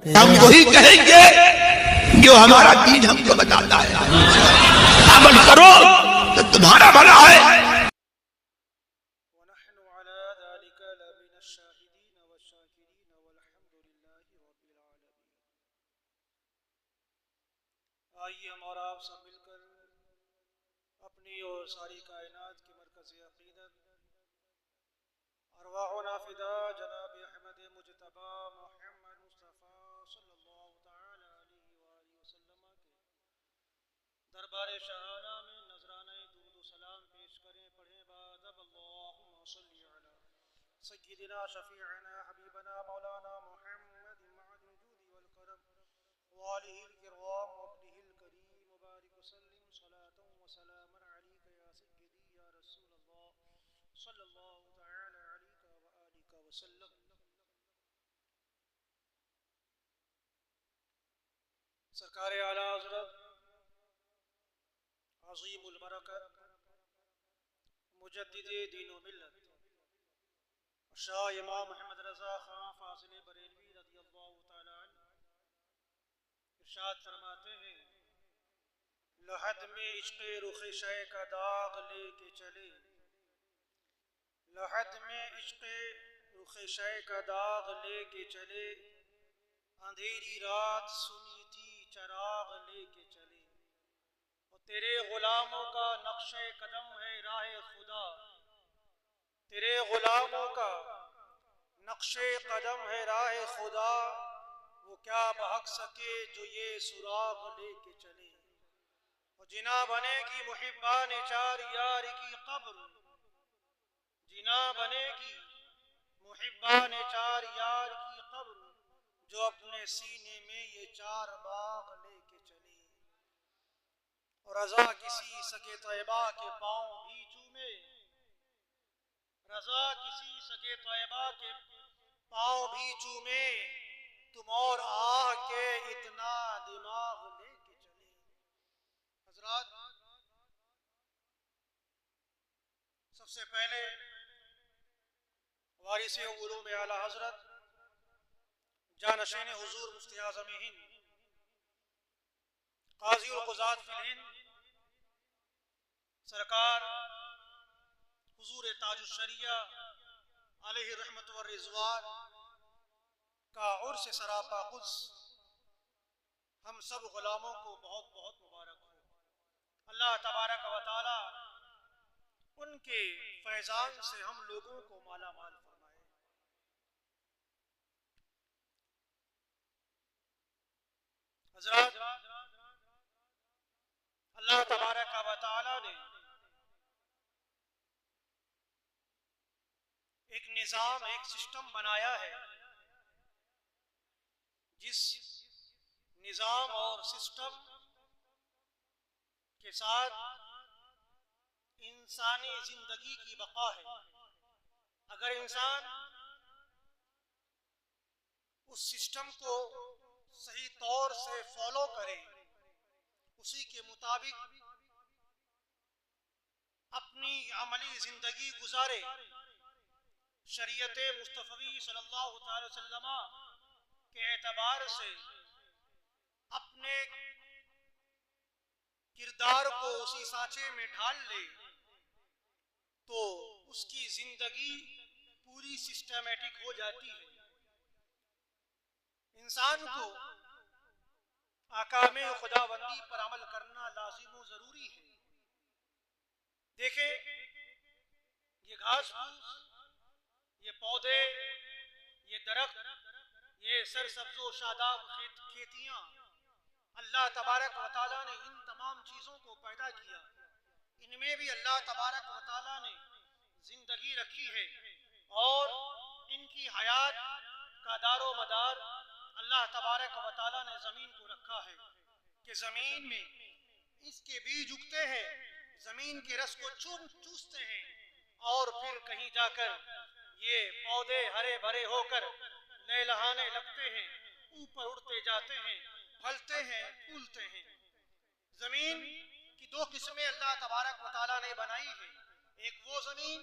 ہم وہی کہیں گے جو ہمارا دین ہم کو بتاتا ہے. عمل کرو تو تمہارا بھلا ہے. ونحن على ذلك لمن الشاهدين والشاكرين والحمد لله رب العالمين. آئیے ہم اور آپ سب مل کر اپنی اور ساری کائنات کے مرکز عقیدت ارواحنا فدا جناب احمد مجتبی محمد مصطفیٰ صلی اللہ تعالی علیہ وآلہ وسلم کے دربار شاہانہ میں نذرانہ درود و سلام پیش کریں. پڑھیں بعد اب اللہم صلی علی سیدنا شفیعنا حبیبنا مولانا محمد معدن الجود والکرم وآلہ الکرام وابنہ الکریم مبارک وسلم صلاة وسلام علیک یا سیدی یا رسول اللہ صلی اللہ تعالی علیہ وآلہ وسلم. سرکار اعلیٰ حضرت عظیم المرکت مجدد دین و ملت شاہ امام محمد رضا خان فاضل بریلوی رضی اللہ تعالی عنہ ارشاد فرماتے ہیں لحد میں عشق رخ شے کا داغ لے کے چلے. لحد میں عشق رخ شے کا داغ لے کے چلے. اندھیری رات سنی تھی چراغ لے کے چلے. اور تیرے غلاموں کا نقش قدم ہے راہ خدا. تیرے غلاموں کا نقش قدم ہے راہ خدا. وہ کیا بہک سکے جو یہ سراغ لے کے چلے. اور جنا بنے گی محبان چار یار کی قبر. جنا بنے گی محبان چار یار کی قبر جو اپنے سینے میں یہ چار باغ لے کے چلے. اور رضا کسی سگے طیبہ کے پاؤں بھی چومے. رضا کسی سگے طیبہ کے پاؤں بھی چومے. تم اور آہ کے اتنا دماغ لے کے چلے. حضرات سب سے پہلے وارث علوم اعلی حضرت جانشین حضور مفتی اعظم ہند قاضی القضات فی الہند سرکار حضور تاج الشریعہ علیہ رحمت والرضوان کا عرس سراپا قدس ہم سب غلاموں کو بہت بہت مبارک ہو. اللہ تبارک و تعالی ان کے فیضان سے ہم لوگوں کو مالا مال فرمائے. حضرات اللہ تبارک و تعالی نے ایک نظام ایک سسٹم بنایا ہے جس نظام اور سسٹم کے ساتھ انسانی زندگی کی بقا ہے. اگر انسان اس سسٹم کو صحیح طور سے فالو کرے اسی کے مطابق اپنی عملی زندگی گزارے شریعت مصطفی صلی اللہ تعالی وسلم کے اعتبار سے اپنے کردار کو اسی سانچے میں ڈھال لے تو اس کی زندگی پوری سسٹمیٹک ہو جاتی ہے. انسان کو احکام خداوندی پر عمل کرنا لازم و ضروری ہے. دیکھیں یہ گھاس پھوس یہ پودے یہ درخت یہ سرسبز و شاداب کھیتیاں اللہ تبارک و تعالیٰ نے ان تمام چیزوں کو پیدا کیا. ان میں بھی اللہ تبارک و تعالیٰ نے زندگی رکھی ہے اور ان کی حیات کا دار و مدار اللہ تبارک و تعالیٰ نے زمین کو رکھا ہے کہ زمین میں اس کے بیج اگتے ہیں. زمین کے رس کو چوستے ہیں اور پھر کہیں جا کر یہ پودے ہرے بھرے ہو کر لہلہانے لگتے ہیں. اوپر اڑتے جاتے ہیں پھلتے ہیں پھولتے ہیں. زمین کی دو قسمیں اللہ تبارک و تعالیٰ نے بنائی ہے. ایک وہ زمین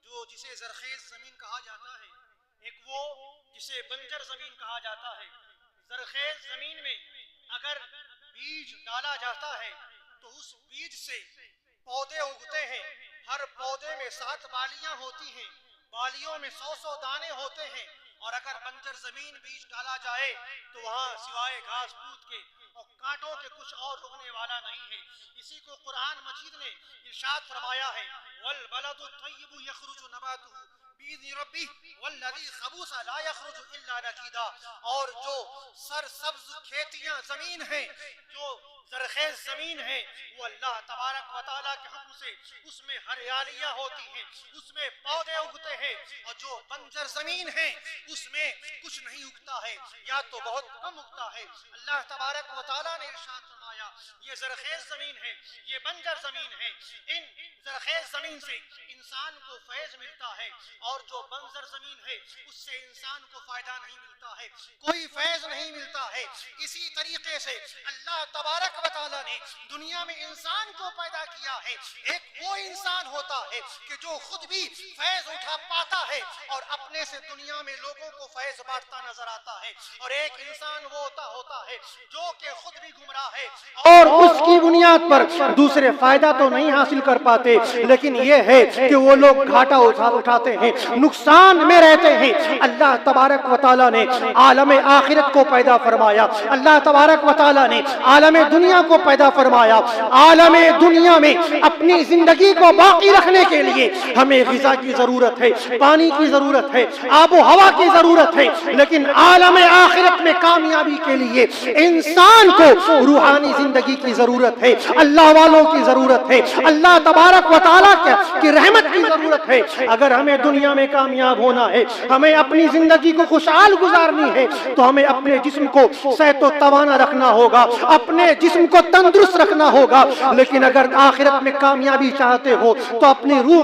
جو جسے زرخیز زمین کہا جاتا ہے. ایک وہ جسے بنجر زمین کہا جاتا ہے. زرخیز زمین میں اگر بیج ڈالا جاتا ہے تو اس بیج سے پودے اگتے ہیں. ہر پودے میں 7 بالیاں ہوتی ہیں, بالیوں میں 100 دانے ہوتے ہیں. اور اگر بنجر زمین بیج ڈالا جائے تو وہاں سوائے گھاس پھوس کے اور کانٹوں کے کچھ اور اگنے والا نہیں ہے. اسی کو قرآن مجید نے ارشاد فرمایا ہے, والبلد الطیب یخرج نباتہ بإذن ربہ والذی خبث لا یخرج الا نکیدا. اور جو سرسبز کھیتیاں زمین ہیں, جو زرخیز زمین ہے, وہ اللہ تبارک و تعالیٰ کے حکم سے اس میں ہریالیاں ہوتی ہیں, اس میں پودے اگتے ہیں. اور جو بنجر زمین ہے اس میں کچھ نہیں اگتا ہے یا تو بہت کم اگتا ہے. اللہ تبارک و تعالیٰ نے ارشاد فرمایا یہ زرخیز زمین ہے, یہ بنجر زمین ہے. ان زرخیز زمین سے انسان کو فیض ملتا ہے, اور جو بنجر زمین ہے اس سے انسان کو فائدہ نہیں ملتا ہے, کوئی فیض نہیں ملتا ہے. اسی طریقے سے اللہ تبارک و تعالیٰ نے دنیا میں انسان کو پیدا کیا ہے. ایک وہ انسان ہوتا ہے کہ جو خود بھی فیض اٹھا پاتا ہے اور اپنے سے دنیا میں لوگوں کو فیض بانٹتا نظر آتا ہے, اور ایک انسان وہ ہوتا ہے جو کہ خود بھی گمراہ ہے اور اس کی بنیاد پر دوسرے فائدہ تو نہیں حاصل کر پاتے, لیکن یہ ہے کہ وہ لوگ گھاٹا اٹھاتے ہیں, نقصان میں رہتے ہیں. اللہ تبارک و تعالیٰ نے عالم آخرت کو پیدا فرمایا, اللہ تبارک و تعالیٰ نے عالم دنیا کو پیدا فرمایا. عالم دنیا میں اپنی زندگی کو باقی رکھنے کے لیے ہمیں غذا کی ضرورت ہے, پانی کی ضرورت ہے, آب و ہوا کی ضرورت ہے, لیکن عالم آخرت میں کامیابی کے لیے انسان کو روحانی زندگی کی ضرورت ہے, اللہ والوں کی ضرورت ہے, اللہ تبارک و تعالیٰ کی رحمت کی ضرورت ہے. اگر ہمیں دنیا میں کامیاب ہونا ہے, ہمیں اپنی زندگی کو خوشحال گزارنی ہے, تو ہمیں اپنے جسم کو صحت و توانا رکھنا ہوگا, اپنے جسم کو تندرست رکھنا ہوگا. لیکن اگر آخرت میں کامیابی چاہتے ہو تو اپنی روح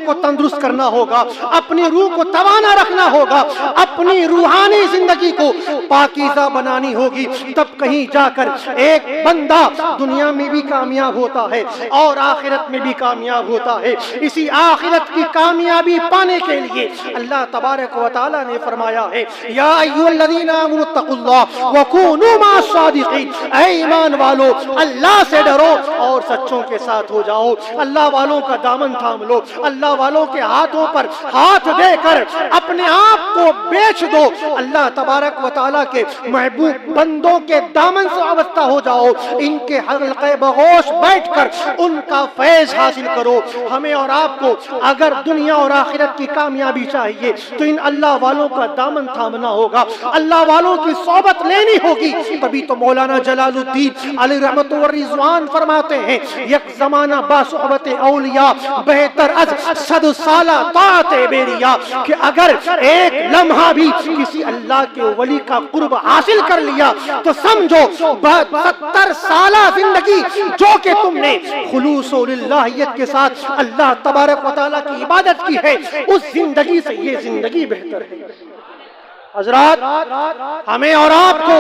کو تندرست کرنا ہوگا, اپنی روح کو توانا رکھنا ہوگا, اپنی روحانی زندگی کو پاکیزہ بنانی ہوگی. تب کہیں جا کر ایک بندہ دنیا میں بھی کامیاب ہوتا ہے اور آخرت میں بھی کامیاب ہوتا ہے. اسی آخرت کی کامیابی پانے کے لیے اللہ تبارک و تعالیٰ نے فرمایا ہے, یا ایھا الذین آمنوا اتقوا اللہ وکونوا مع الصادقین. اے ایمان والو, اللہ سے ڈرو اور سچوں کے ساتھ ہو جاؤ. اللہ والوں کا دامن تھام لو, اللہ والوں کے ہاتھوں پر ہاتھ دے کر اپنے آپ کو بیچ دو. اللہ تبارک و تعالیٰ کے محبوب بندوں کے دامن سے وابستہ ہو جاؤ, ان کے حلقے بغوش بیٹھ کر ان کا فیض حاصل کرو. ہمیں اور آپ کو اگر دنیا اور آخرت کی کامیابی چاہیے تو ان اللہ والوں کا دامن تھامنا ہوگا, اللہ والوں کی صحبت لینی ہوگی. تبھی تو مولانا جلال الدین علیہ رحمت و رضوان فرماتے ہیں, یک زمانہ با صحبت اولیاء بہتر از 100 سالہ طاعت بیریا. کہ اگر ایک لمحہ بھی کسی اللہ کے ولی کا قرب حاصل کر لیا تو سمجھو 70 سالہ زندگی جو کہ تم نے خلوص و للہیت کے ساتھ اللہ تبارک و تعالیٰ کی عبادت کی ہے, اس زندگی سے یہ زندگی بہتر ہے. حضرات, ہمیں اور آپ کو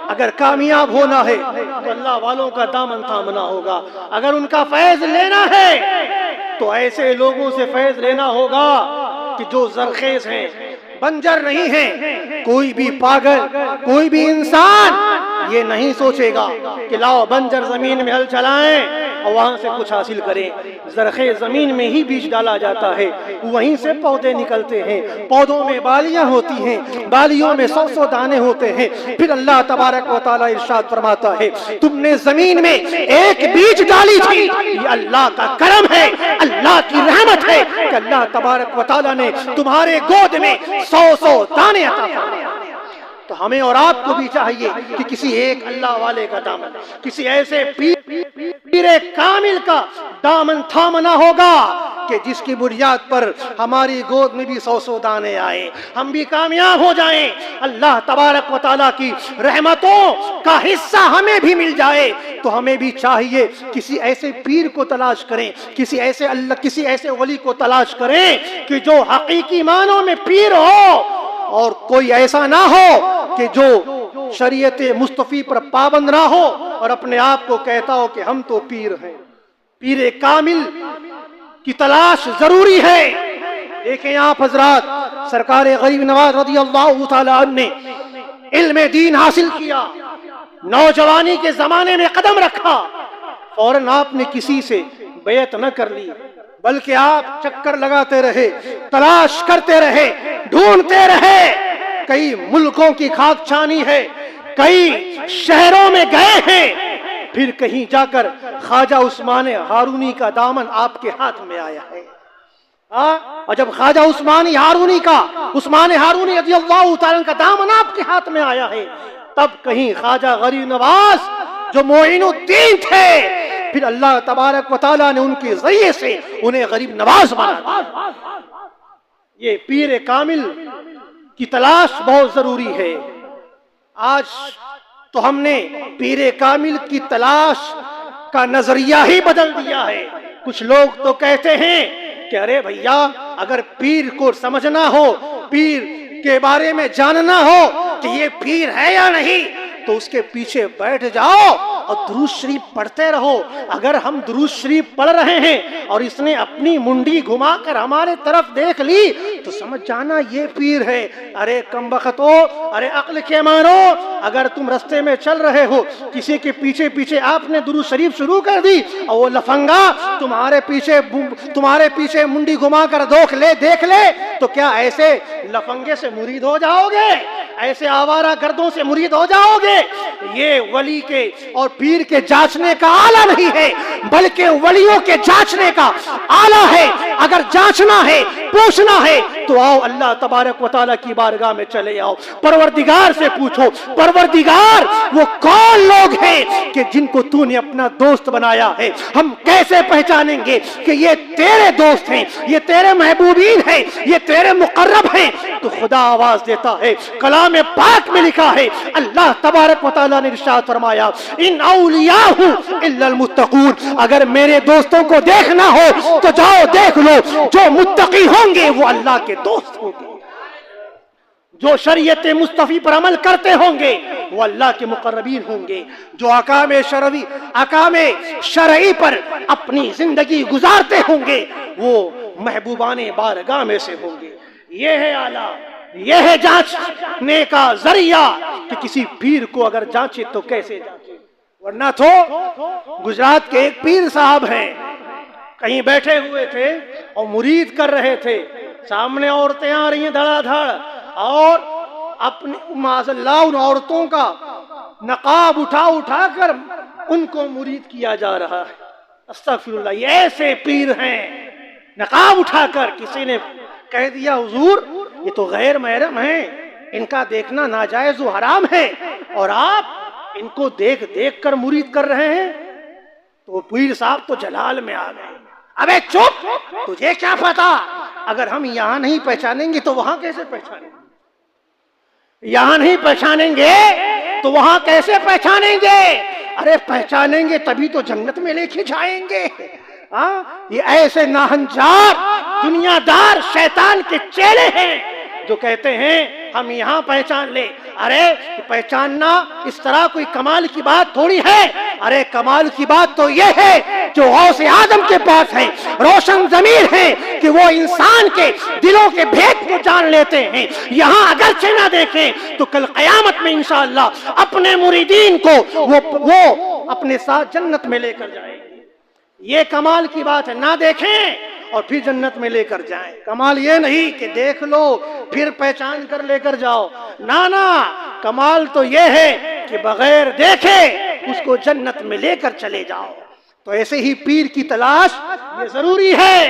اگر کامیاب ہونا ہے تو اللہ والوں کا دامن تھامنا ہوگا. اگر ان کا فیض لینا ہے تو ایسے لوگوں سے فیض لینا ہوگا کہ جو زرخیز ہیں, بنجر نہیں ہیں. کوئی بھی پاگل, کوئی بھی انسان یہ نہیں سوچے گا کہ لاؤ بنجر زمین میں ہل چلائیں اور وہاں سے کچھ حاصل کریں. زرخیز زمین میں ہی بیج ڈالا جاتا ہے, وہیں سے پودے نکلتے ہیں. پودوں میں بالیاں ہوتی ہیں, بالیوں میں 100 دانے ہوتے ہیں. پھر اللہ تبارک و تعالیٰ ارشاد فرماتا ہے, تم نے زمین میں ایک بیج ڈالی تھی, یہ اللہ کا کرم ہے, اللہ کی رحمت ہے کہ اللہ تبارک و تعالیٰ نے تمہارے گود میں 100 دانے عطا فرمائے. تو ہمیں اور آپ کو بھی چاہیے کہ کسی ایک اللہ والے کا دامن, کسی ایسے پیر کامل کا دامن تھامنا ہوگا کہ جس کی بنیاد پر ہماری گود میں بھی 100 دانے آئے, ہم بھی کامیاب ہو جائیں, اللہ تبارک و تعالیٰ کی رحمتوں کا حصہ ہمیں بھی مل جائے. تو ہمیں بھی چاہیے کسی ایسے پیر کو تلاش کریں, کسی ایسے ولی کو تلاش کریں کہ جو حقیقی معنوں میں پیر ہو, اور کوئی ایسا نہ ہو کہ جو شریعت مصطفی پر پابند نہ ہو اور اپنے آپ کو کہتا ہو کہ ہم تو پیر ہیں. پیر کامل کی تلاش ضروری ہے. دیکھیں آپ حضرات, سرکار غریب نواز رضی اللہ تعالیٰ عنہ نے علم دین حاصل کیا، نوجوانی کے زمانے میں قدم رکھا، فوراً آپ نے کسی سے بیعت نہ کر لی، بلکہ آپ چکر لگاتے رہے، تلاش کرتے رہے، ڈھونڈتے رہے، کئی ملکوں کی خاک چھانی ہے، کئی شہروں میں گئے ہیں، پھر کہیں جا کر خواجہ عثمان ہارونی کا دامن آپ کے ہاتھ میں آیا ہے۔ اور جب خواجہ عثمان ہارونی رضی اللہ تعالیٰ کا دامن آپ کے ہاتھ میں آیا ہے، تب کہیں خواجہ غریب نواز جو معین الدین تھے، پھر اللہ تبارک و تعالیٰ نے ان کے ذریعے سے انہیں غریب نواز بنا دیا۔ یہ پیر کامل کی تلاش بہت ضروری ہے۔ آج تو ہم نے پیر کامل کی تلاش کا نظریہ ہی بدل دیا ہے۔ کچھ لوگ تو کہتے ہیں کہ ارے بھیا، اگر پیر کو سمجھنا ہو، پیر کے بارے میں جاننا ہو کہ یہ پیر ہے یا نہیں، تو اس کے پیچھے بیٹھ جاؤ اور درود شریف پڑھتے رہو۔ اگر ہم درود شریف پڑھ رہے ہیں اور اس نے اپنی منڈی گھما کر ہمارے طرف دیکھ لی تو سمجھ جانا یہ پیر ہے۔ ارے کمبختو، ارے عقل کے مانو، اگر تم رستے میں چل رہے ہو، کسی کے پیچھے پیچھے آپ نے درود شریف شروع کر دی اور وہ لفنگا تمہارے پیچھے منڈی گھما کر دیکھ لے تو کیا ایسے لفنگے سے مرید ہو جاؤ گے؟ ایسے آوارہ گردوں سے مرید ہو جاؤ گے؟ یہ ولی کے اور پیر کے جانچنے کا آلہ نہیں ہے، بلکہ ولیوں کے جانچنے کا آلہ ہے۔ اگر جانچنا ہے، پوچھنا ہے تو آؤ اللہ تبارک و تعالیٰ کی بارگاہ میں چلے آؤ، پروردگار سے پوچھو، پروردگار وہ کون لوگ ہیں کہ جن کو تو نے اپنا دوست بنایا ہے؟ ہم کیسے پہچانیں گے کہ یہ تیرے دوست ہیں، یہ تیرے محبوبین ہیں، یہ تیرے مقرب ہیں؟ تو خدا آواز دیتا ہے، کلام پاک میں لکھا ہے، اللہ تبارک و تعالیٰ نے ارشاد فرمایا، ان اولیاء الا المتقون، اگر میرے دوستوں کو دیکھنا ہو تو جاؤ دیکھ لو، جو متقی ہوں گے وہ اللہ کے دوست ہوں گے، جو شریعت مصطفی پر عمل کرتے ہوں گے وہ اللہ کے مقربین ہوں گے، جو احکام شرعی پر اپنی زندگی گزارتے ہوں گے وہ محبوبان بارگاہ میں سے ہوں گے۔ یہ ہے اعلیٰ، یہ ہے جانچنے کا ذریعہ کہ کسی پیر کو اگر جانچے تو کیسے جانچے۔ ورنہ تو گجرات کے ایک پیر صاحب ہیں، کہیں بیٹھے ہوئے تھے اور مرید کر رہے تھے، سامنے عورتیں آ رہی ہیں دھڑا دھڑ، اور اپنے معاذ اللہ ان عورتوں کا نقاب اٹھا کر ان کو مرید کیا جا رہا ہے۔ استغفر اللہ، یہ ایسے پیر ہیں، نقاب اٹھا کر کسی نے کہہ دیا حضور یہ تو غیر محرم ہیں، ان کا دیکھنا ناجائز و حرام ہے، اور آپ ان کو دیکھ کر مرید کر رہے ہیں۔ تو پیر صاحب تو جلال میں آ گئے، ابے چپ، تجھے کیا پتا؟ اگر ہم یہاں نہیں پہچانیں گے تو وہاں کیسے پہچانیں گے؟ یہاں نہیں پہچانیں گے تو وہاں کیسے پہچانیں گے؟ ارے پہچانیں گے تبھی تو جنت میں لے کے جائیں گے۔ یہ ایسے ناہنجار دنیا دار شیطان کے چیلے ہیں جو کہتے ہیں ہم یہاں پہچان لے۔ ارے پہچاننا اس طرح کوئی کمال کی بات تھوڑی ہے، ارے کمال کی بات تو یہ ہے جو غوث آدم کے پاس ہے، روشن ضمیر ہے کہ وہ انسان کے دلوں کے بھید کو جان لیتے ہیں۔ یہاں اگرچہ نہ دیکھیں تو کل قیامت میں انشاءاللہ اپنے مریدین کو وہ اپنے ساتھ جنت میں لے کر جائیں گے۔ یہ کمال کی بات ہے، نہ دیکھیں اور پھر جنت میں لے کر جائیں۔ کمال یہ نہیں کہ دیکھ لو پھر پہچان کر لے کر جاؤ، نہ، کمال تو یہ ہے کہ بغیر دیکھے اس کو جنت میں لے کر چلے جاؤ۔ تو ایسے ہی پیر کی تلاش یہ ضروری ہے۔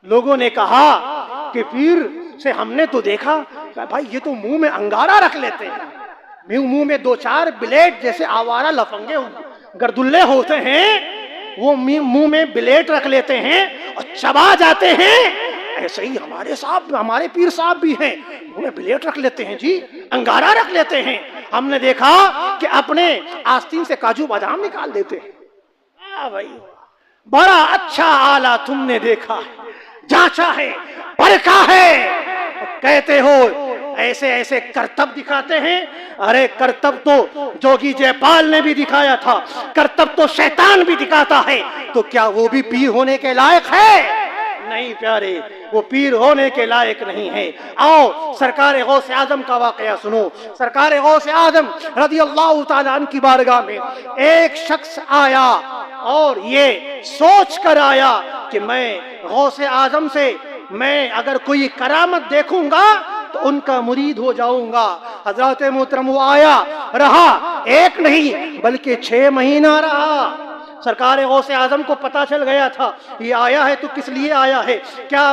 لوگوں نے کہا کہ پیر سے ہم نے تو دیکھا کہ بھائی یہ تو منہ میں انگارہ رکھ لیتے ہیں، منہ میں دو چار بلیڈ جیسے آوارہ لفنگے گردلے ہوتے ہیں، وہ منہ میں بلیٹ رکھ لیتے ہیں اور چبا جاتے ہیں۔ ایسے ہی ہمارے پیر صاحب بھی ہیں، منہ میں بلیٹ رکھ لیتے ہیں، جی انگارہ رکھ لیتے ہیں۔ ہم نے دیکھا کہ اپنے آستین سے کاجو بادام نکال دیتے ہیں۔ بھائی بڑا اچھا آلہ تم نے دیکھا ہے، جانچا ہے، پرکھا ہے، کہتے ہو ایسے ایسے کرتب دکھاتے ہیں۔ ارے کرتب تو جوگی جے پال نے بھی دکھایا تھا، کرتب تو شیطان بھی دکھاتا ہے، تو کیا وہ بھی پیر ہونے کے لائق ہے؟ نہیں پیارے، وہ پیر ہونے کے لائق نہیں ہے۔ آؤ سرکار غوث اعظم کا واقعہ سنو۔ سرکار غوث اعظم رضی اللہ تعالیٰ عنہ کی بارگاہ میں ایک شخص آیا اور یہ سوچ کر آیا کہ میں غوث اعظم سے میں اگر کوئی کرامت دیکھوں گا تو ان کا مرید ہو جاؤں گا۔ حضرات محترم وہ آیا، رہا ایک نہیں بلکہ 6 مہینہ رہا۔ سرکار غوث اعظم کو پتا چل گیا تھا یہ آیا ہے تو کس لیے آیا ہے، کیا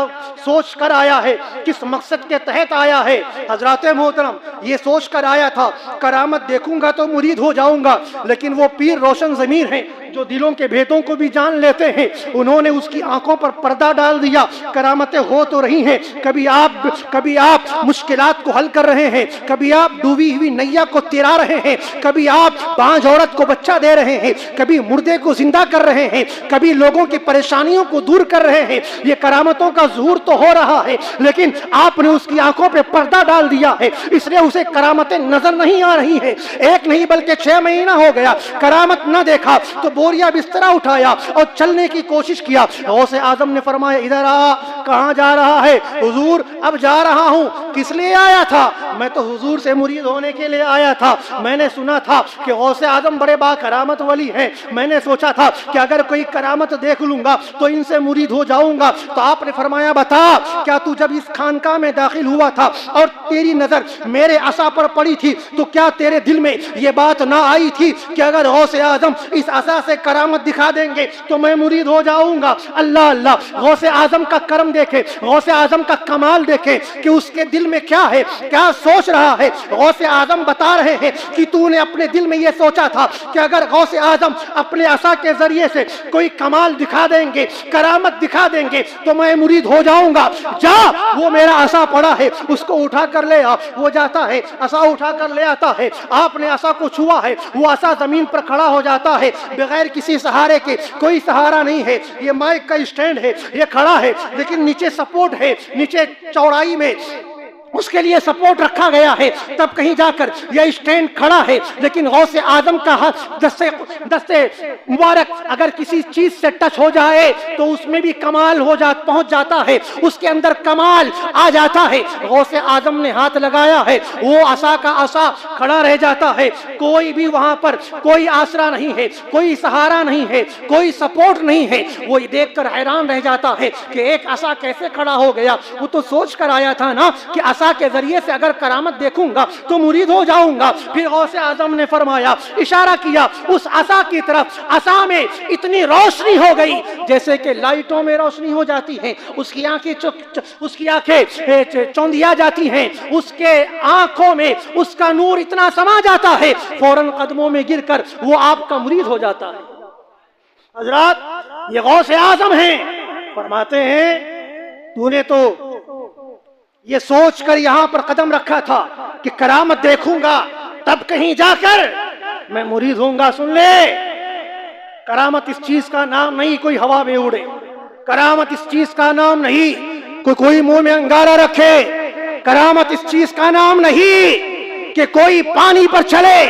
سوچ کر آیا ہے، کس مقصد کے تحت آیا ہے۔ حضرات محترم یہ سوچ کر آیا تھا کرامت دیکھوں گا تو مرید ہو جاؤں گا، لیکن وہ پیر روشن ضمیر ہیں جو دلوں کے بھیدوں کو بھی جان لیتے ہیں، انہوں نے اس کی آنکھوں پر پردہ ڈال دیا۔ کرامتیں ہو تو رہی ہیں، کبھی آپ مشکلات کو حل کر رہے ہیں، کبھی آپ ڈوبی ہوئی نیا کو تیرا رہے ہیں، کبھی آپ بانجھ عورت کو بچہ دے رہے ہیں، کبھی مردے کو زندہ کر رہے ہیں، کبھی لوگوں کی پریشانیوں کو دور کر رہے ہیں۔ یہ کرامتوں کا ظہور تو ہو رہا ہے، لیکن آپ نے اس کی آنکھوں پہ پردہ ڈال دیا ہے، اس لیے اسے کرامتیں نظر نہیں آ رہی ہیں۔ ایک نہیں بلکہ 6 مہینہ ہو گیا، کرامت نہ دیکھا تو بوریا بسترا اٹھایا اور چلنے کی کوشش کیا۔ غوث اعظم نے فرمایا ادھر آ، کہاں جا رہا ہے؟ حضور اب جا رہا ہوں۔ کس لیے آیا تھا؟ میں تو حضور سے مرید ہونے کے لیے آیا تھا، میں نے سنا تھا کہ غوث اعظم بڑے با کرامت ولی ہیں، میں نے سوچا تھا کہ اگر کوئی کرامت دیکھ لوں گا تو ان سے مرید ہو جاؤں گا۔ تو آپ نے فرمایا بتا، کیا تو جب اس خانقاہ میں داخل ہوا تھا اور تیری نظر میرے عصا پر پڑی تھی تو کیا تیرے دل میں یہ بات نہ آئی تھی کہ اگر غوث اعظم اس عصا سے کرامت دکھا دیں گے تو میں مرید ہو جاؤں گا؟ اللہ اللہ، غوث اعظم کا کرم دیکھے، غوث اعظم کا کمال دیکھے کہ اس کے دل میں کیا ہے، کیا سوچ رہا ہے۔ غوث اعظم بتا رہے ہیں کہ تو نے اپنے دل میں یہ سوچا تھا کہ اگر غوث اعظم اپنے عصا کے ذریعے سے کوئی کمال دکھا دیں گے، کرامت دکھا دیں گے تو میں مرید ہو جاؤں گا۔ جا، وہ میرا عصا پڑا ہے اس کو اٹھا کر لے آ۔ وہ جاتا ہے، عصا اٹھا کر لے آتا ہے۔ آپ نے عصا کو چھوا ہے، وہ عصا زمین پر کھڑا ہو جاتا ہے بغیر کسی سہارے کے۔ کوئی سہارا نہیں ہے، یہ مائک کا اسٹینڈ ہے، یہ کھڑا ہے لیکن نیچے سپورٹ ہے، نیچے چوڑائی میں اس کے لیے سپورٹ رکھا گیا ہے، تب کہیں جا کر یہ اسٹینڈ کھڑا ہے۔ لیکن غوث اعظم کا دستے مبارک اگر کسی چیز سے ٹچ ہو جائے تو اس میں بھی کمال پہنچ جاتا ہے، اس کے اندر کمال آ جاتا ہے۔ غوث اعظم نے ہاتھ لگایا ہے، وہ عصا کا عصا کھڑا رہ جاتا ہے، کوئی بھی وہاں پر کوئی آسرا نہیں ہے، کوئی سہارا نہیں ہے، کوئی سپورٹ نہیں ہے۔ وہ دیکھ کر حیران رہ جاتا ہے کہ ایک عصا کیسے کھڑا ہو گیا۔ وہ تو سوچ کر آیا تھا نا کہ عصا کے ذریعے سے اگر کرامت دیکھوں گا تو مرید ہو جاؤں گا۔ پھر غوث اعظم نے فرمایا، اشارہ کیا اس عصا کی طرف، عصا میں اتنی روشنی ہو گئی جیسے کہ لائٹوں میں روشنی ہو جاتی ہے، اس کی آنکھیں چوندیا جاتی ہیں، اس کے آنکھوں میں اس کا نور اتنا سما جاتا ہے، فوراً قدموں میں گر کر وہ آپ کا مرید ہو جاتا ہے۔ حضرات یہ غوث اعظم ہیں، فرماتے ہیں تو نے تو یہ سوچ کر یہاں پر قدم رکھا تھا کہ کرامت دیکھوں گا تب کہیں جا کر میں مرید ہوں گا۔ سن لے، کرامت اس چیز کا نام نہیں کوئی ہوا میں اڑے، کرامت اس چیز کا نام نہیں کوئی منہ میں انگارہ رکھے، کرامت اس چیز کا نام نہیں کہ کوئی پانی پر چلے۔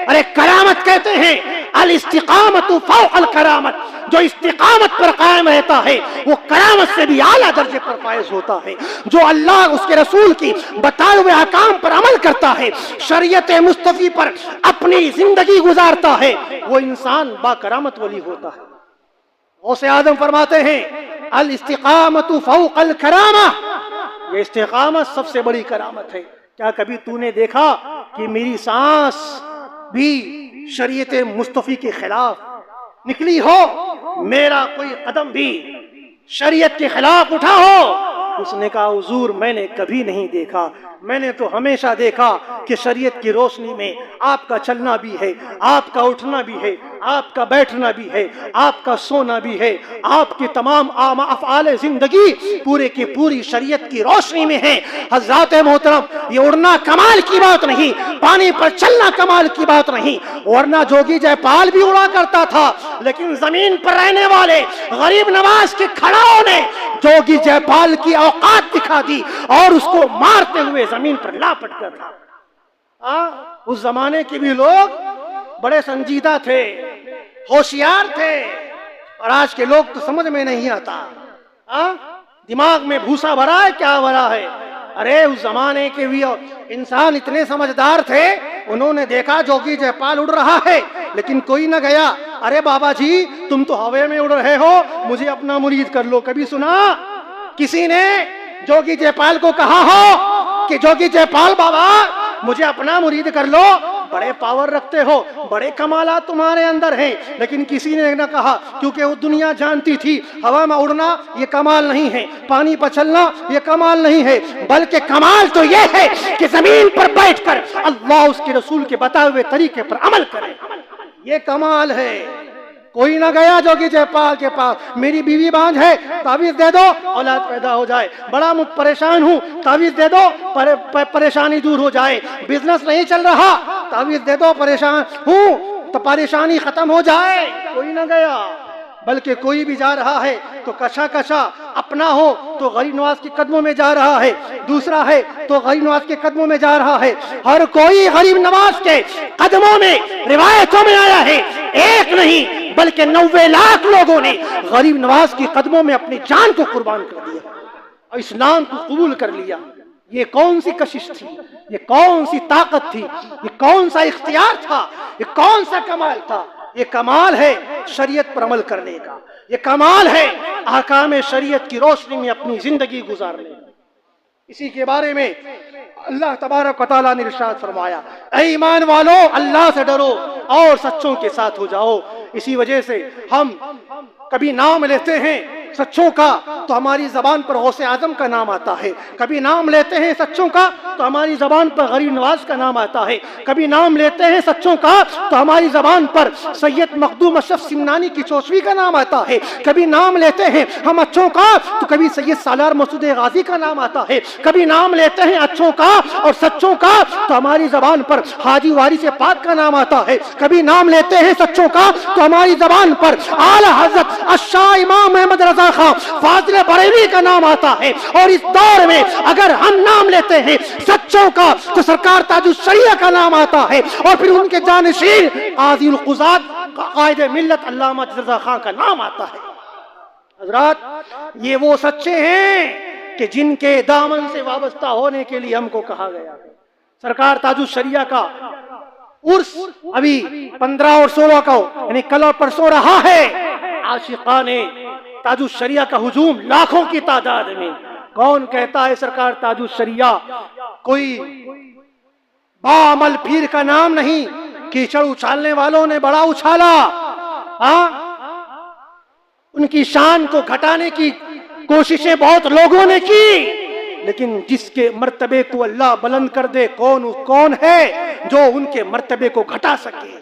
ارے کرامت کہتے ہیں الاستقامت فوق الکرامت، جو استقامت پر قائم رہتا ہے وہ کرامت سے بھی اعلیٰ درجے پر فائز ہوتا ہے۔ جو اللہ اس کے رسول کی بتائے ہوئے احکام پر عمل کرتا ہے، شریعت مصطفی پر اپنی زندگی گزارتا ہے، وہ انسان با کرامت ولی ہوتا ہے۔ غوث اعظم فرماتے ہیں الاستقامت فوق الکرامہ، یہ استقامت سب سے بڑی کرامت ہے۔ کیا کبھی تو نے دیکھا کہ میری سانس بھی شریعت مصطفی کے خلاف نکلی ہو، میرا کوئی قدم بھی شریعت کے خلاف اٹھا ہو؟ اس نے کہا حضور میں نے کبھی نہیں دیکھا، میں نے تو ہمیشہ دیکھا کہ شریعت کی روشنی میں آپ کا چلنا بھی ہے، آپ کا اٹھنا بھی ہے، آپ کا بیٹھنا بھی ہے، آپ کا سونا بھی ہے، آپ کی تمام افعال زندگی پورے کی پوری شریعت کی روشنی میں ہے۔ حضرات محترم یہ اڑنا کمال کی بات نہیں، پانی پر چلنا کمال کی بات نہیں، ورنہ جوگی جے پال بھی اڑا کرتا تھا، لیکن زمین پر رہنے والے غریب نواز کے کھڑاؤں نے جوگی جے پال کی اوقات دکھا دی اور اس کو مارتے ہوئے زمین پر لاپٹ کر تھا۔ اس زمانے کے بھی لوگ بڑے سنجیدہ تھے، ہوشیار تھے، اور آج کے لوگ تو سمجھ میں نہیں آتا۔ دماغ میں بھوسا بھرا ہے کیا بھرا ہے؟ ارے اس زمانے کے بھی انسان اتنے سمجھدار تھے، انہوں نے دیکھا جوگی جے پال اڑ رہا ہے لیکن کوئی نہ گیا، ارے بابا جی تم تو ہوے میں اڑ رہے ہو، مجھے اپنا مرید کر لو۔ کبھی سنا کسی نے جوگی جے پال کو کہا ہو کہ جوگی جے پال بابا مجھے اپنا مرید کر لو؟ بڑے پاور رکھتے ہو، بڑے کمالات تمہارے اندر ہیں، لیکن کسی نے نہ کہا، کیونکہ وہ دنیا جانتی تھی ہوا میں اڑنا یہ کمال نہیں ہے، پانی پر چلنا یہ کمال نہیں ہے، بلکہ کمال تو یہ ہے کہ زمین پر بیٹھ کر اللہ اس کے رسول کے بتائے ہوئے طریقے پر عمل کرے، یہ کمال ہے۔ کوئی نہ گیا جوگی جے پال کے پاس، میری بیوی بانجھ ہے تعویذ دے دو اولاد پیدا ہو جائے، بڑا پریشان ہوں تعویذ دے دو پریشانی دور ہو جائے، بزنس نہیں چل رہا تعویذ دے دو پریشان ہوں تو پریشانی ختم ہو جائے۔ کوئی نہ گیا، بلکہ کوئی بھی جا رہا ہے تو کشا کشا اپنا ہو تو غریب نواز کے قدموں میں جا رہا ہے، دوسرا ہے تو غریب نواز کے قدموں میں جا رہا ہے، ہر کوئی غریب نواز کے قدموں میں روایتوں میں آیا ہے، ایک نہیں بلکہ 90 لاکھ لوگوں نے غریب نواز کے قدموں میں اپنی جان کو قربان کر دیا اور اسلام کو قبول کر لیا۔ یہ کون سی کشش تھی، یہ کون سی طاقت تھی، یہ کون سا اختیار تھا، یہ کون سا کمال تھا؟ یہ کمال ہے شریعت پر عمل کرنے کا، یہ کمال ہے احکام شریعت کی روشنی میں اپنی زندگی گزارنے کا۔ اسی کے بارے میں اللہ تبارک و تعالیٰ نے ارشاد فرمایا، اے ایمان والو اللہ سے ڈرو اور سچوں کے ساتھ ہو جاؤ۔ اسی وجہ سے ہم کبھی نام لیتے ہیں سچوں کا تو ہماری زبان پر غوث اعظم کا نام آتا ہے، کبھی نام لیتے ہیں سچوں کا تو ہماری زبان پر غریب نواز کا نام آتا ہے، کبھی نام لیتے ہیں سچوں کا تو ہماری زبان پر سید مخدوم اشرف سمنانی کی چوشوی کا نام آتا ہے، کبھی نام لیتے ہیں ہم اچھوں کا تو کبھی سید سالار مسعود غازی کا نام آتا ہے، کبھی نام لیتے ہیں اچھوں کا اور سچوں کا تو ہماری زبان پر حاجی وارث پاک کا نام آتا ہے، کبھی نام لیتے ہیں سچوں کا تو ہماری زبان پر اعلی حضرت الشاہ امام احمد رضا خان فاضل بریلوی کا نام آتا ہے۔ اور اس دور میں اگر ہم نام لیتے ہیں سچوں کا تو سرکار تاج الشریعہ کا نام آتا ہے، اور پھر ان کے جانشین قاضی القضات قائد ملت علامہ رضا خان کا نام آتا ہے۔ حضرات یہ وہ سچے ہیں کہ جن کے دامن سے وابستہ ہونے کے لیے ہم کو کہا گیا ہے۔ سرکار تاج الشریعہ کا عرس ابھی 15 اور 16 کا یعنی کل اور پرسوں رہا ہے، عاشقان تاج الشریعہ کا ہجوم لاکھوں کی تعداد میں۔ کون کہتا ہے سرکار تاج الشریعہ کوئی باعمل پیر کا نام نہیں؟ کیچڑ اچھالنے والوں نے بڑا اچھالا، ان کی شان کو گھٹانے کی کوششیں بہت لوگوں نے کی، لیکن جس کے مرتبے کو اللہ بلند کر دے کون ہے جو ان کے مرتبے کو گھٹا سکے؟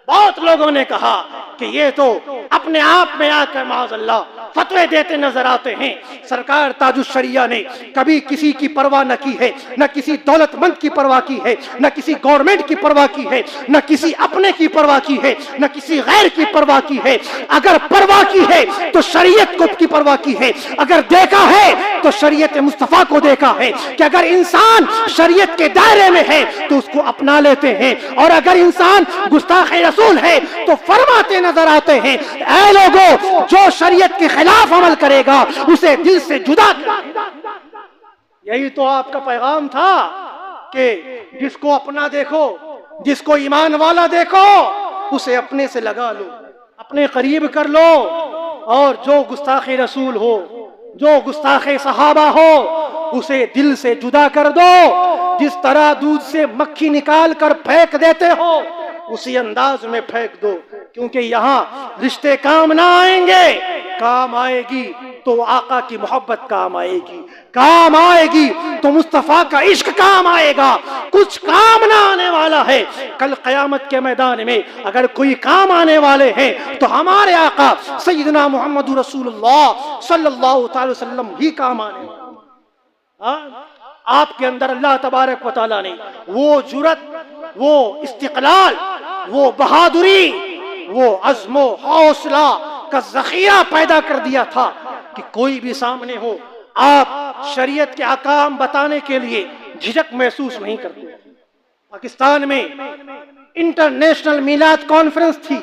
بہت لوگوں نے کہا کہ یہ تو اپنے آپ میں آ کر معاذ اللہ فتوے دیتے نظر آتے ہیں۔ سرکار تاج الشریعہ نے کبھی کسی کی پرواہ نہ کی ہے، نہ کسی دولت مند کی پرواہ کی ہے، نہ کسی گورنمنٹ کی پرواہ کی ہے، نہ کسی اپنے کی پرواہ کی ہے، نہ کسی غیر کی پرواہ کی ہے۔ اگر پرواہ کی ہے تو شریعت کو کی پرواہ کی ہے، اگر دیکھا ہے تو شریعت مصطفیٰ کو دیکھا ہے کہ اگر انسان شریعت کے دائرے میں ہے تو اس کو اپنا لیتے ہیں، اور اگر انسان گستاخ رسول ہے تو فرماتے نظر آتے ہیں، اے لوگوں جو شریعت کے خلاف عمل کرے گا اسے دل سے جدا کر۔ یہی تو آپ کا پیغام تھا کہ جس کو اپنا دیکھو، جس کو ایمان والا دیکھو اسے اپنے سے لگا لو، اپنے قریب کر لو، اور جو گستاخ رسول ہو، جو گستاخ صحابہ ہو اسے دل سے جدا کر دو۔ جس طرح دودھ سے مکھی نکال کر پھینک دیتے ہو اسی انداز میں پھینک دو، کیونکہ یہاں رشتے کام نہ آئیں گے، کام آئے گی تو آقا کی محبت کام آئے گی، کام آئے گی تو مصطفیٰ کا عشق کام آئے گا۔ کچھ کام نہ آنے والا ہے کل قیامت کے میدان میں، اگر کوئی کام آنے والے ہیں تو ہمارے آقا سیدنا محمد رسول اللہ صلی اللہ تعالی وسلم ہی کام آنے والے۔ آپ کے اندر اللہ تبارک و تعالیٰ نے وہ جرت، وہ استقلال، وہ بہادری، وہ عزم و حوصلہ کا ذخیرہ پیدا کر دیا تھا کہ کوئی بھی سامنے ہو آپ شریعت کے احکام بتانے کے لیے جھجک محسوس نہیں کرتے۔ پاکستان میں انٹرنیشنل میلاد کانفرنس تھی،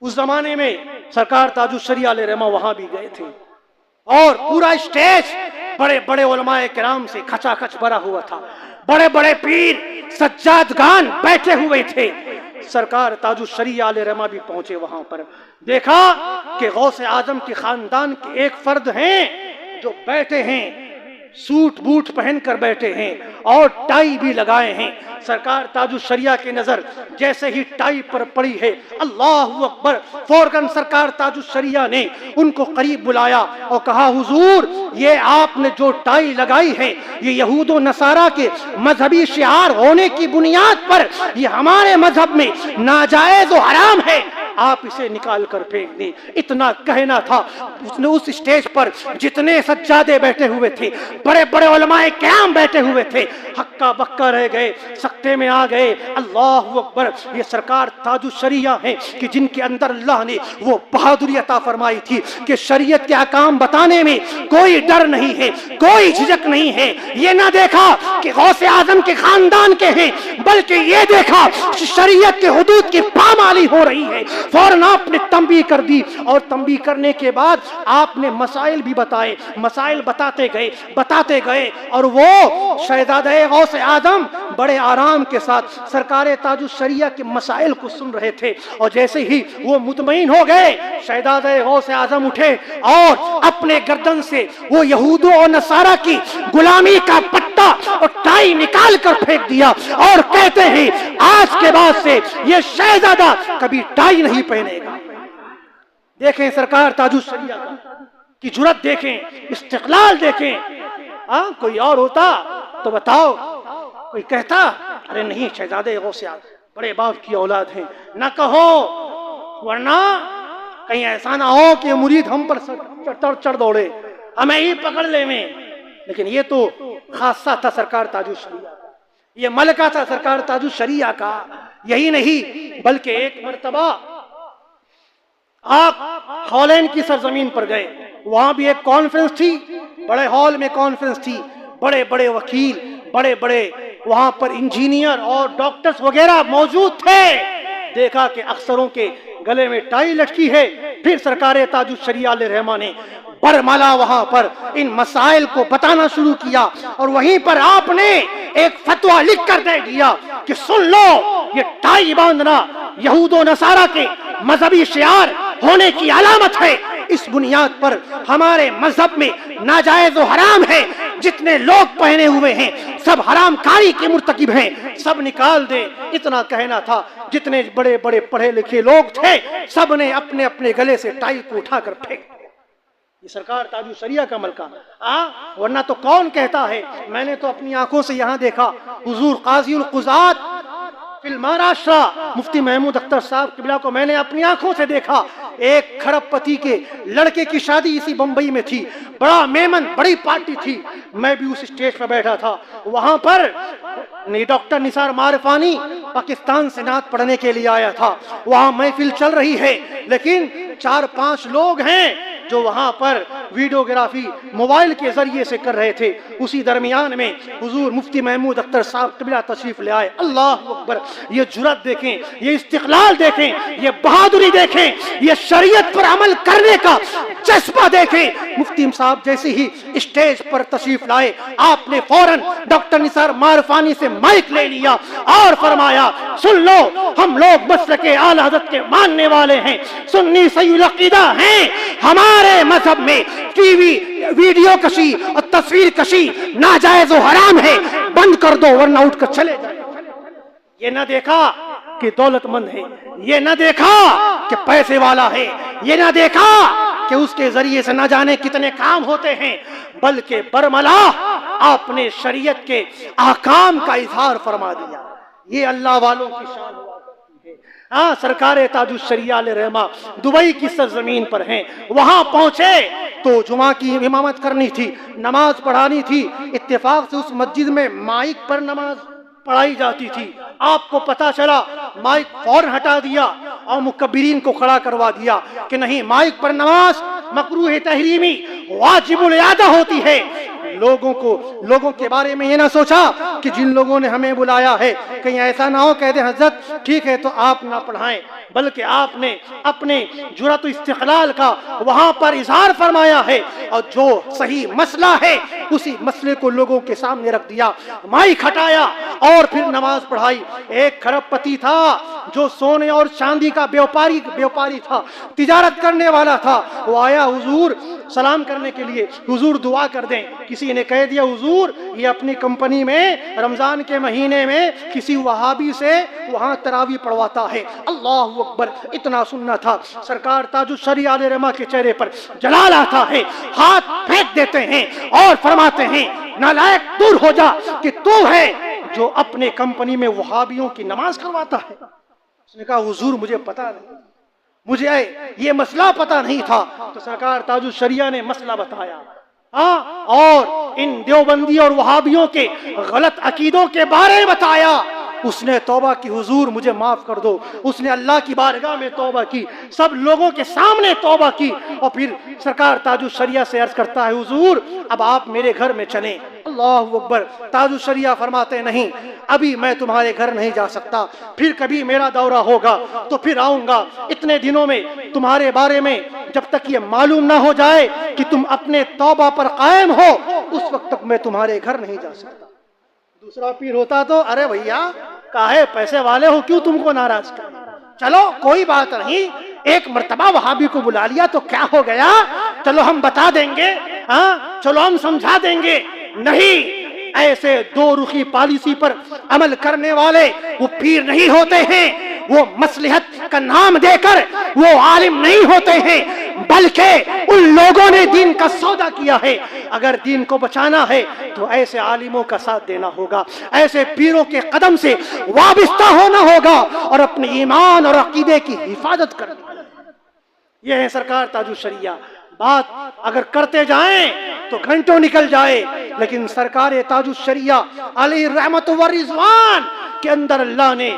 اس زمانے میں سرکار تاج الشریعہ علیہ رحمہ وہاں بھی گئے تھے۔ اور پورا اسٹیج بڑے بڑے علماء کرام سے کھچا کھچ بھرا ہوا تھا، بڑے بڑے پیر سجادگان بیٹھے ہوئے تھے۔ سرکار تاج الشریعہ علیہ رحمہ بھی پہنچے وہاں پر، دیکھا کہ غوث اعظم کے خاندان کے ایک فرد ہیں جو بیٹھے ہیں، سوٹ بوٹ پہن کر بیٹھے ہیں اور ٹائی بھی لگائے ہیں۔ سرکار تاج الشریعہ کی نظر جیسے ہی ٹائی پر پڑی ہے، اللہ اکبر، فوراً سرکار تاج الشریعہ نے ان کو قریب بلایا اور کہا حضور یہ آپ نے جو ٹائی لگائی ہے یہ یہود و نصارہ کے مذہبی شعار ہونے کی بنیاد پر یہ ہمارے مذہب میں ناجائز و حرام ہے، آپ اسے نکال کر پھینک دیں۔ اتنا کہنا تھا، اس نے اس اسٹیج پر جتنے سجادے بیٹھے ہوئے تھے، بڑے بڑے علماء کرام بیٹھے ہوئے تھے، ہکا بکا رہ گئے، سکتے میں آ گئے۔ اللہ اکبر، یہ سرکار تاج الشریعہ ہیں کہ جن کے اندر اللہ نے وہ بہادری عطا فرمائی تھی کہ شریعت کے احکام بتانے میں کوئی ڈر نہیں ہے، کوئی جھجک نہیں ہے۔ یہ نہ دیکھا کہ غوث اعظم کے خاندان کے ہیں، بلکہ یہ دیکھا کہ شریعت کے حدود کی پامالی ہو رہی ہے۔ فوراً آپ نے تنبیہ کر دی، اور تنبیہ کرنے کے بعد آپ نے مسائل بھی بتائے، مسائل بتاتے گئے اور وہ شہزادہ غوث اعظم بڑے آرام کے ساتھ سرکار تاج الشریعہ کے مسائل کو سن رہے تھے۔ اور جیسے ہی وہ مطمئن ہو گئے، شہزادہ غوث اعظم اٹھے اور اپنے گردن سے وہ یہود و نصارہ کی غلامی کا پٹا اور ٹائی نکال کر پھینک دیا اور کہتے ہیں آج کے بعد سے یہ شہزادہ کبھی ٹائی نہیں پہنے گا۔ دیکھیں سرکار تاج الشریعہ کی جرأت، دیکھیں استقلال، دیکھیں۔ کوئی اور ہوتا تو بتاؤ، کوئی کہتا ارے نہیں شہزادے غوث اعظم بڑے باپ کی اولاد ہیں، نہ کہو، ورنہ کہیں ایسا نہ ہو کہ مرید ہم پر چڑھ دوڑے، ہمیں ہی پکڑ لے میں۔ لیکن یہ تو خاصہ تھا سرکار تاج الشریعہ، یہ ملکہ تھا سرکار تاج الشریعہ کا۔ یہی نہیں بلکہ ایک مرتبہ آپ ہالینڈ کی سرزمین پر گئے، وہاں بھی ایک کانفرنس تھی، بڑے ہال میں کانفرنس تھی، بڑے بڑے وکیل، بڑے بڑے وہاں پر انجینئر اور ڈاکٹرز وغیرہ موجود تھے۔ دیکھا کہ افسروں کے گلے میں ٹائی لٹکی ہے۔ پھر سرکار تاج الشریعہ علیہ رحمہ نے برملا وہاں پر ان مسائل کو بتانا شروع کیا، اور وہیں پر آپ نے ایک فتویٰ لکھ کر دے دیا کہ سن لو، یہ ٹائی باندھنا یہود و نصارہ کے مذہبی شعار ہونے کی علامت ہے، اس بنیاد پر ہمارے مذہب میں ناجائز و حرام ہے، جتنے لوگ پہنے ہوئے ہیں سب حرام کاری کے مرتکب ہیں، سب نکال دیں۔ اتنا کہنا تھا، جتنے بڑے بڑے پڑھے لکھے لوگ تھے سب نے اپنے اپنے گلے سے ٹائی کو اٹھا کر پھینک۔ یہ سرکار تاج الشریعہ کا ملکہ، ورنہ تو کون کہتا ہے؟ میں نے تو اپنی آنکھوں سے یہاں دیکھا، حضور قاضی القضات فی المہاراشٹر مفتی محمود اختر صاحب قبلہ کو میں نے اپنی آنکھوں سے دیکھا۔ ایک کھڑپ پتی کے لڑکے کی شادی اسی بمبئی میں تھی، بڑا میمن، بڑی پارٹی تھی، میں بھی اس اسٹیج پر بیٹھا تھا۔ وہاں پر ڈاکٹر نثار معرفانی پاکستان سے نعت پڑھنے کے لیے آیا تھا، وہاں محفل چل رہی ہے، لیکن 4-5 لوگ ہیں جو وہاں پر ویڈیوگرافی موبائل کے ذریعے سے کر رہے تھے۔ اسی درمیان میں حضور مفتی محمود اختر صاحب قبلہ تشریف لے آئے۔ اللہ اکبر، یہ جرأت دیکھیں، یہ استقلال دیکھیں، یہ بہادری دیکھیں، یہ شریعت پر عمل کرنے کا جذبہ دیکھیں۔ مفتی صاحب جیسے ہی اسٹیج پر تشریف لائے، آپ نے فوراً ڈاکٹر نثار معرفانی سے مائک لے لیا اور فرمایا سن لو، ہم لوگ مسلک اعلی حضرت کے ماننے والے ہیں، سنی صحیح العقیدہ ہیں، ہمارے مذہب میں ٹی وی ویڈیو کشی اور تصویر کشی ناجائز و حرام ہے، بند کر دو ورنہ اٹھ کر چلے جائیں۔ یہ نہ دیکھا کہ دولت مند ہے، یہ نہ دیکھا کہ پیسے والا ہے، یہ نہ دیکھا کہ اس کے ذریعے سے نہ جانے کتنے کام ہوتے ہیں، بلکہ برملا آپ نے شریعت کے احکام کا اظہار فرما دیا۔ یہ اللہ والوں کی شان ہوا کرتی ہے۔ سرکار تاج الشریعہ علیہ رحمہ دبئی کی سرزمین پر ہیں، وہاں پہنچے تو جمعہ کی امامت کرنی تھی، نماز پڑھانی تھی۔ اتفاق سے اس مسجد میں مائک پر نماز پڑھائی جاتی تھی، آپ کو پتا چلا، مائک فوراً ہٹا دیا اور مکبرین کو کھڑا کروا دیا کہ نہیں، مائک پر نماز مکروہ تحریمی واجب الاعادہ ہوتی ہے۔ لوگوں کے بارے میں یہ نہ سوچا کہ جن لوگوں نے ہمیں بلایا ہے کہیں ایسا نہ ہو کہہ دیں حضرت ٹھیک ہے تو آپ نہ پڑھائیں، بلکہ آپ نے اپنے جرأت و استقلال کا وہاں پر اظہار فرمایا ہے، اور جو صحیح مسئلہ ہے اسی مسئلے کو لوگوں کے سامنے رکھ دیا، مائک ہٹایا اور پھر نماز پڑھائی۔ ایک کھرب پتی تھا جو سونے اور چاندی کا بیوپاری تھا، تجارت کرنے والا تھا، وہ آیا حضور سلام کرنے کے لیے، حضور دعا کر دیں۔ کسی نے کہہ دیا حضور یہ اپنی کمپنی میں رمضان کے مہینے میں کسی وہابی سے وہاں تراویح پڑھواتا ہے۔ اللہ اکبر، اتنا سننا تھا۔ سرکار تاج الشریعہ علیہ رحمہ کے چہرے پر جلال آتا ہے، ہاتھ پھینک دیتے ہیں اور فرماتے ہیں نالائق دور ہو جا کہ تو ہے جو اپنے کمپنی میں وہابیوں کی نماز کرواتا ہے۔ اس نے کہا حضور مجھے پتا نہیں، مجھے یہ مسئلہ پتا نہیں تھا۔ تو سرکار تاج الشریعہ نے مسئلہ بتایا، اور ان دیوبندی اور وہابیوں کے غلط عقیدوں کے بارے میں بتایا۔ اس نے توبہ کی، حضور مجھے معاف کر دو۔ اس نے اللہ کی بارگاہ میں توبہ کی، سب لوگوں کے سامنے توبہ کی، اور پھر سرکار تاج الشریعہ سے عرض کرتا ہے حضور اب آپ میرے گھر میں چلیں۔ اللہ اکبر، تاج الشریعہ فرماتے نہیں ابھی میں تمہارے گھر نہیں جا سکتا، پھر کبھی میرا دورہ ہوگا تو پھر آؤں گا۔ اتنے دنوں میں تمہارے بارے میں جب تک یہ معلوم نہ ہو جائے کہ تم اپنے توبہ پر قائم ہو اس وقت تک میں تمہارے گھر نہیں جا سکتا۔ دوسرا پیر ہوتا تو ارے بھیا کاہے پیسے والے ہو کیوں تم کو ناراض کر، چلو کوئی بات نہیں، ایک مرتبہ وہابی کو بلا لیا تو کیا ہو گیا، چلو ہم بتا دیں گے، چلو ہم سمجھا دیں گے۔ نہیں، ایسے دو رخی پالیسی پر عمل کرنے والے وہ پیر نہیں ہوتے ہیں، وہ مصلحت کا نام دے کر وہ عالم نہیں ہوتے ہیں، بلکہ ان لوگوں نے دین کا سودا کیا ہے۔ اگر دین کو بچانا ہے تو ایسے عالموں کا ساتھ دینا ہوگا، ایسے پیروں کے قدم سے وابستہ ہونا ہوگا اور اپنے ایمان اور عقیدے کی حفاظت کرنی ہوگی۔ یہ ہے سرکار تاج الشریعہ۔ بات اگر کرتے جائیں تو گھنٹوں نکل جائے، لیکن سرکار تاج الشریعہ علیہ رحمت و رضوان کے اندر اللہ نے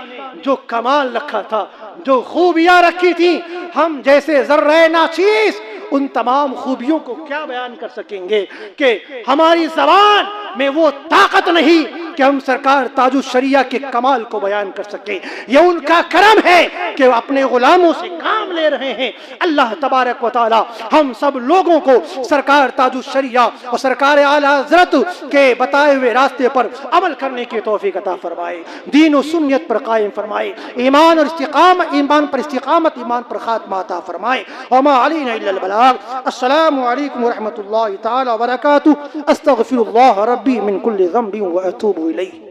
جو کمال رکھا تھا، جو خوبیاں رکھی تھی، ہم جیسے ذرہ ناچیز ان تمام خوبیوں کو کیا بیان کر سکیں گے کہ ہماری زبان میں وہ طاقت نہیں کہ ہم سرکار تاج الشریعہ کے کمال کو بیان کر سکیں۔ یہ ان کا کرم ہے کہ وہ اپنے غلاموں سے کام لے رہے ہیں۔ اللہ تبارک و تعالی ہم سب لوگوں کو سرکار تاج الشریعہ اور سرکار اعلی حضرت کے بتائے ہوئے راستے پر عمل کرنے کی توفیق عطا فرمائے، دین و سنت پر قائم فرمائے، ایمان پر استقامت، ایمان پر خاتمہ عطا فرمائے۔ وما علینا الا البلاغ۔ السلام علیکم ورحمۃ اللہ تعالی وبرکاتہ۔ استغفر اللہ ربی من کل ذنب واتوب الیہ۔